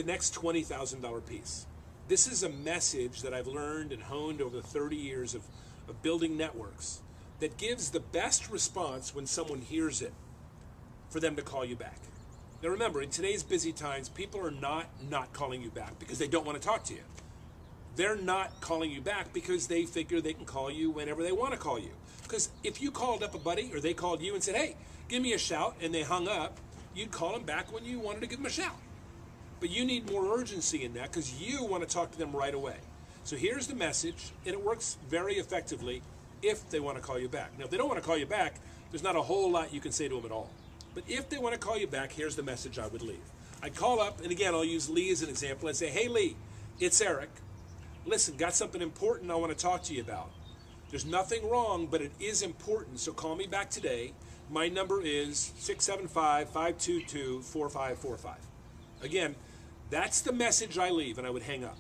you the next $20,000 piece. This is a message that I've learned and honed over the 30 years of building networks that gives the best response when someone hears it for them to call you back. Now remember, in today's busy times, people are not calling you back because they don't want to talk to you. They're not calling you back because they figure they can call you whenever they want to call you. Because if you called up a buddy or they called you and said, hey, give me a shout, and they hung up, you'd call them back when you wanted to give them a shout. But you need more urgency in that because you want to talk to them right away. So here's the message, and it works very effectively if they want to call you back. Now, if they don't want to call you back, there's not a whole lot you can say to them at all. But if they want to call you back, here's the message I would leave. I'd call up, and again, I'll use Lee as an example. I'd say, hey, Lee, it's Eric. Listen, got something important I want to talk to you about. There's nothing wrong, but it is important, so call me back today. My number is 675-522-4545. Again, that's the message I leave, and I would hang up.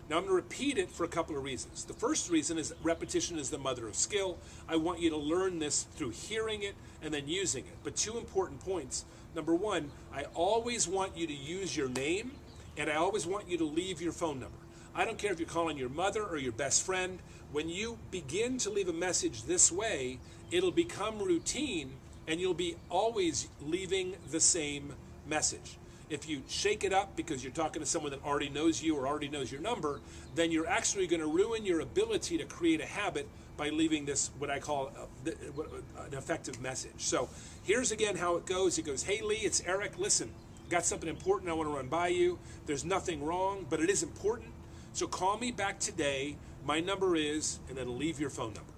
Now, I'm going to repeat it for a couple of reasons. The first reason is repetition is the mother of skill. I want you to learn this through hearing it and then using it. But two important points. Number one, I always want you to use your name, and I always want you to leave your phone number. I don't care if you're calling your mother or your best friend. When you begin to leave a message this way, it'll become routine, and you'll be always leaving the same message. If you shake it up because you're talking to someone that already knows you or already knows your number, then you're actually going to ruin your ability to create a habit by leaving this, what I call an effective message. So here's again how it goes. It goes, hey Lee, it's Eric. Listen, got something important I want to run by you. There's nothing wrong, but it is important. So call me back today. My number is, and then leave your phone number.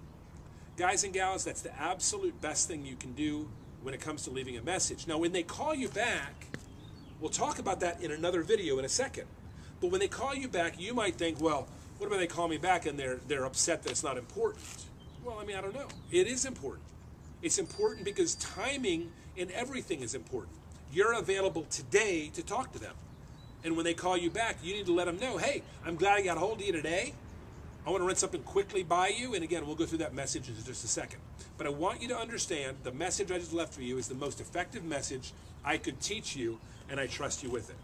Guys and gals, that's the absolute best thing you can do when it comes to leaving a message. Now, when they call you back, we'll talk about that in another video in a second. But when they call you back, you might think, well, what if they call me back and they're upset that it's not important? Well, I mean, I don't know. It is important. It's important because timing in everything is important. You're available today to talk to them. And when they call you back, you need to let them know, hey, I'm glad I got a hold of you today. I want to run something quickly by you. And again, we'll go through that message in just a second. But I want you to understand the message I just left for you is the most effective message I could teach you, and I trust you with it.